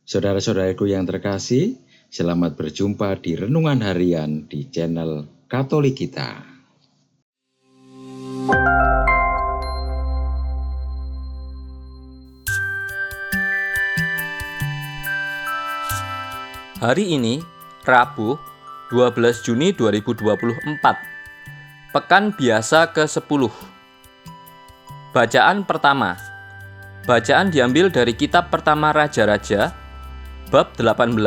Saudara-saudaraku yang terkasih, selamat berjumpa di Renungan Harian di channel Katolik kita. Hari ini, Rabu, 12 Juni 2024, Pekan Biasa ke-10. Bacaan pertama. Bacaan diambil dari kitab pertama Raja-Raja, bab 18,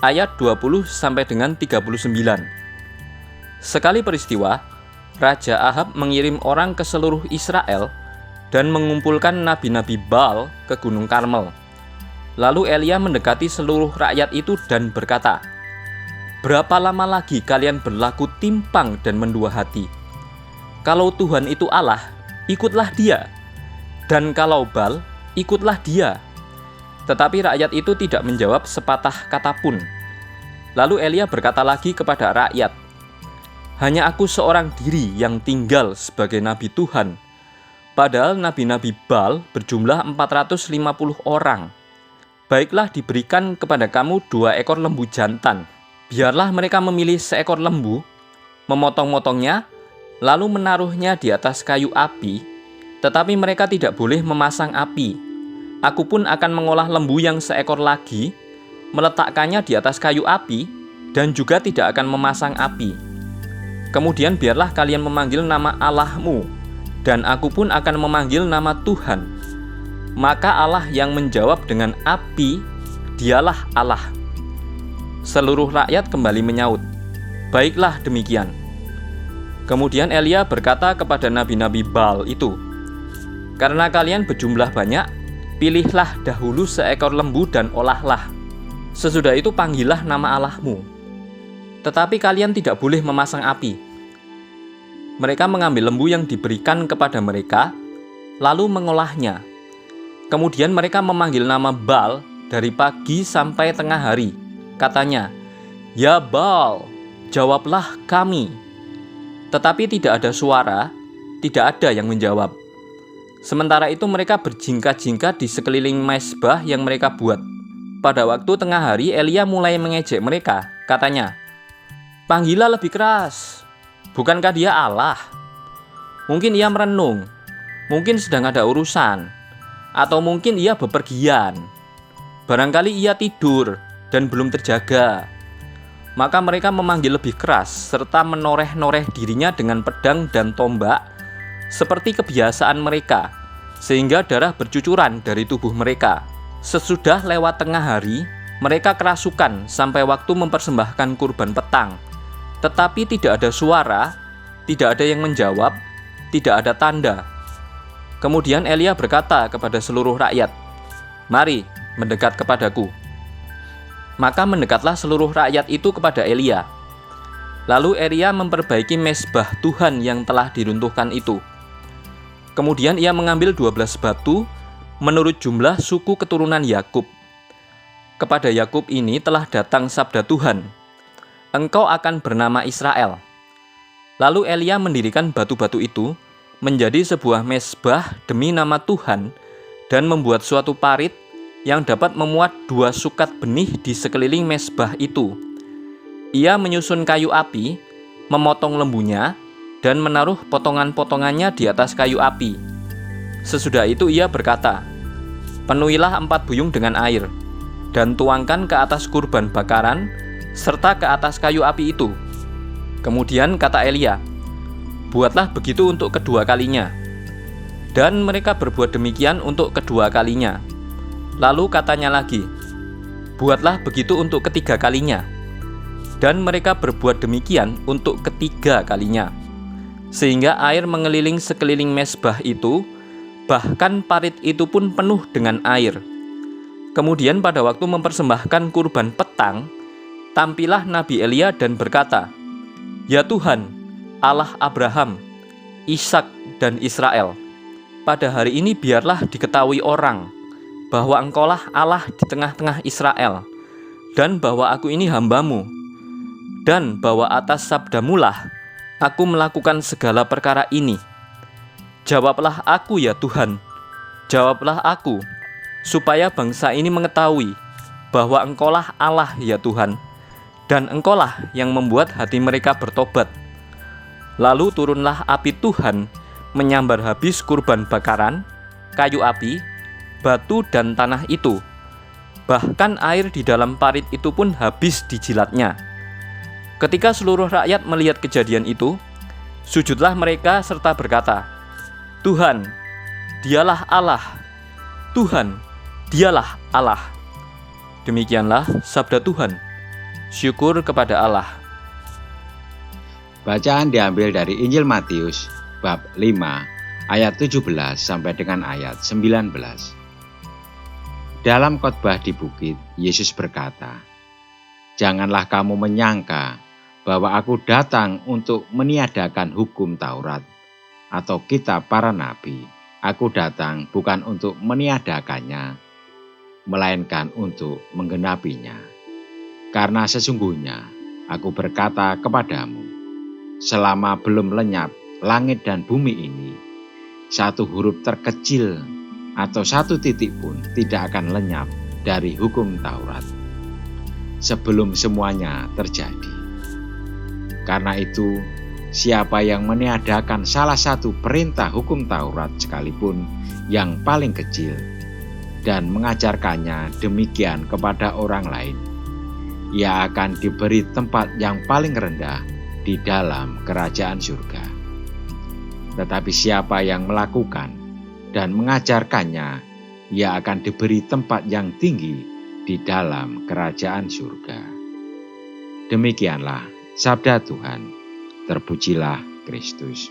ayat 20 sampai dengan 39. Sekali peristiwa, Raja Ahab mengirim orang ke seluruh Israel dan mengumpulkan nabi-nabi Baal ke Gunung Karmel. Lalu Elia mendekati seluruh rakyat itu dan berkata, "Berapa lama lagi kalian berlaku timpang dan mendua hati? Kalau Tuhan itu Allah, ikutlah Dia, dan kalau Baal, ikutlah dia." Tetapi rakyat itu tidak menjawab sepatah kata pun. Lalu Elia berkata lagi kepada rakyat, "Hanya aku seorang diri yang tinggal sebagai nabi Tuhan, padahal nabi-nabi Baal berjumlah 450 orang. Baiklah, diberikan kepada kamu 2 ekor lembu jantan. Biarlah mereka memilih seekor lembu, memotong-motongnya, lalu menaruhnya di atas kayu api, tetapi mereka tidak boleh memasang api. Aku pun akan mengolah lembu yang seekor lagi, meletakkannya di atas kayu api, dan juga tidak akan memasang api. Kemudian biarlah kalian memanggil nama Allahmu, dan aku pun akan memanggil nama Tuhan. Maka Allah yang menjawab dengan api, Dialah Allah." Seluruh rakyat kembali menyaut, "Baiklah demikian." Kemudian Elia berkata kepada nabi-nabi Baal itu, "Karena kalian berjumlah banyak, pilihlah dahulu seekor lembu dan olahlah. Sesudah itu panggillah nama Allahmu. Tetapi kalian tidak boleh memasang api." Mereka mengambil lembu yang diberikan kepada mereka, lalu mengolahnya. Kemudian mereka memanggil nama Baal dari pagi sampai tengah hari. Katanya, "Ya Baal, jawablah kami." Tetapi tidak ada suara, tidak ada yang menjawab. Sementara itu mereka berjingkat-jingkat di sekeliling mezbah yang mereka buat. Pada waktu tengah hari, Elia mulai mengejek mereka. Katanya, "Panggillah lebih keras. Bukankah dia Allah? Mungkin ia merenung, mungkin sedang ada urusan, atau mungkin ia bepergian. Barangkali ia tidur dan belum terjaga." Maka mereka memanggil lebih keras serta menoreh-noreh dirinya dengan pedang dan tombak seperti kebiasaan mereka, sehingga darah bercucuran dari tubuh mereka. Sesudah lewat tengah hari, mereka kerasukan sampai waktu mempersembahkan kurban petang. Tetapi tidak ada suara, tidak ada yang menjawab, tidak ada tanda. Kemudian Elia berkata kepada seluruh rakyat, "Mari, mendekat kepadaku." Maka mendekatlah seluruh rakyat itu kepada Elia. Lalu Elia memperbaiki mezbah Tuhan yang telah diruntuhkan itu. Kemudian ia mengambil 12 batu menurut jumlah suku keturunan Yakub. Kepada Yakub ini telah datang sabda Tuhan, "Engkau akan bernama Israel." Lalu Elia mendirikan batu-batu itu menjadi sebuah mezbah demi nama Tuhan dan membuat suatu parit yang dapat memuat 2 sukat benih di sekeliling mezbah itu. Ia menyusun kayu api, memotong lembunya, dan menaruh potongan-potongannya di atas kayu api. Sesudah itu ia berkata, "Penuhilah 4 buyung dengan air, dan tuangkan ke atas kurban bakaran, serta ke atas kayu api itu." Kemudian kata Elia, "Buatlah begitu untuk kedua kalinya." Dan mereka berbuat demikian untuk kedua kalinya. Lalu katanya lagi, "Buatlah begitu untuk ketiga kalinya." Dan mereka berbuat demikian untuk ketiga kalinya. Sehingga air mengeliling sekeliling mezbah itu, bahkan parit itu pun penuh dengan air. Kemudian pada waktu mempersembahkan kurban petang, tampillah Nabi Elia dan berkata, "Ya Tuhan, Allah Abraham, Ishak dan Israel, pada hari ini biarlah diketahui orang bahwa Engkaulah Allah di tengah-tengah Israel, dan bahwa aku ini hamba-Mu, dan bahwa atas sabda-Mu-lah aku melakukan segala perkara ini. Jawablah aku ya Tuhan, jawablah aku, supaya bangsa ini mengetahui bahwa Engkaulah Allah ya Tuhan, dan Engkaulah yang membuat hati mereka bertobat. Lalu turunlah api Tuhan menyambar habis kurban bakaran, kayu api, batu dan tanah itu. Bahkan air di dalam parit itu pun habis dijilatnya. Ketika seluruh rakyat melihat kejadian itu, sujudlah mereka serta berkata, "Tuhan, Dialah Allah. Tuhan, Dialah Allah." Demikianlah sabda Tuhan. Syukur kepada Allah. Bacaan diambil dari Injil Matius bab 5 ayat 17 sampai dengan ayat 19. Dalam khotbah di bukit, Yesus berkata, "Janganlah kamu menyangka bahwa aku datang untuk meniadakan hukum Taurat atau kitab para nabi. Aku datang bukan untuk meniadakannya, melainkan untuk menggenapinya. Karena sesungguhnya aku berkata kepadamu, selama belum lenyap langit dan bumi ini, satu huruf terkecil atau satu titik pun tidak akan lenyap dari hukum Taurat, sebelum semuanya terjadi. Karena itu, siapa yang meniadakan salah satu perintah hukum Taurat sekalipun yang paling kecil dan mengajarkannya demikian kepada orang lain, ia akan diberi tempat yang paling rendah di dalam kerajaan surga. Tetapi siapa yang melakukan dan mengajarkannya, ia akan diberi tempat yang tinggi di dalam kerajaan surga." Demikianlah sabda Tuhan. Terpujilah Kristus.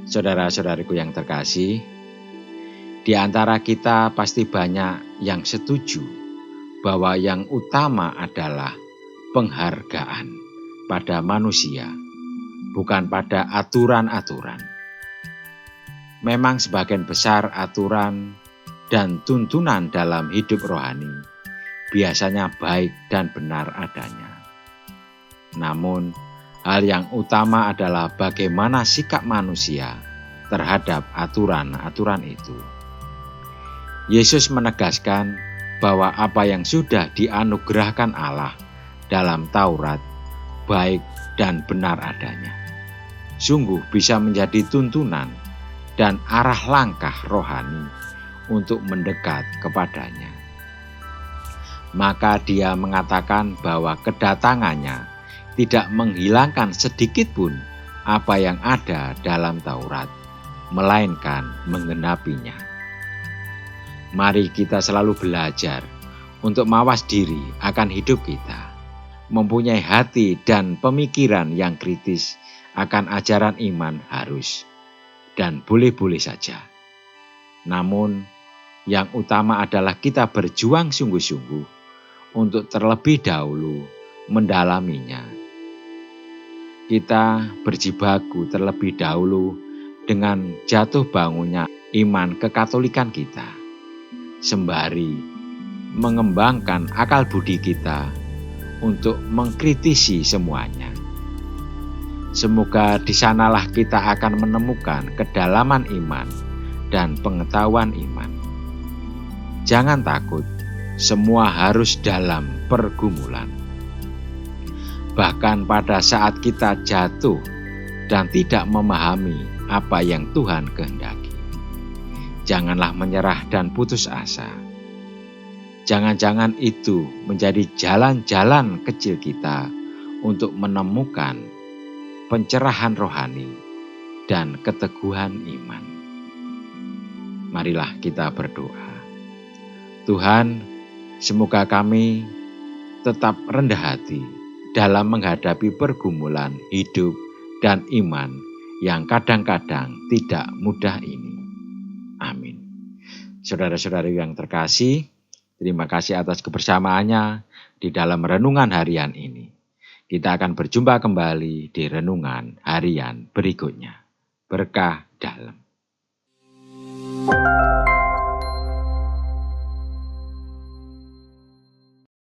Saudara-saudariku yang terkasih, di antara kita pasti banyak yang setuju bahwa yang utama adalah penghargaan pada manusia, bukan pada aturan-aturan. Memang sebagian besar aturan dan tuntunan dalam hidup rohani biasanya baik dan benar adanya. Namun, hal yang utama adalah bagaimana sikap manusia terhadap aturan-aturan itu. Yesus menegaskan bahwa apa yang sudah dianugerahkan Allah dalam Taurat baik dan benar adanya. Sungguh bisa menjadi tuntunan dan arah langkah rohani untuk mendekat kepadanya. Maka dia mengatakan bahwa kedatangannya tidak menghilangkan sedikit pun apa yang ada dalam Taurat, melainkan menggenapinya. Mari kita selalu belajar untuk mawas diri akan hidup kita, mempunyai hati dan pemikiran yang kritis akan ajaran iman harus dan boleh-boleh saja. Namun, yang utama adalah kita berjuang sungguh-sungguh untuk terlebih dahulu mendalaminya. Kita berjibaku terlebih dahulu dengan jatuh bangunnya iman kekatolikan kita, sembari mengembangkan akal budi kita untuk mengkritisi semuanya. Semoga di sanalah kita akan menemukan kedalaman iman dan pengetahuan iman. Jangan takut, semua harus dalam pergumulan. Bahkan pada saat kita jatuh dan tidak memahami apa yang Tuhan kehendaki, janganlah menyerah dan putus asa. Jangan-jangan itu menjadi jalan-jalan kecil kita untuk menemukan pencerahan rohani dan keteguhan iman. Marilah kita berdoa. Tuhan, semoga kami tetap rendah hati dalam menghadapi pergumulan hidup dan iman yang kadang-kadang tidak mudah ini. Amin. Saudara-saudari yang terkasih, terima kasih atas kebersamaannya di dalam renungan harian ini. Kita akan berjumpa kembali di renungan harian berikutnya. Berkah dalam.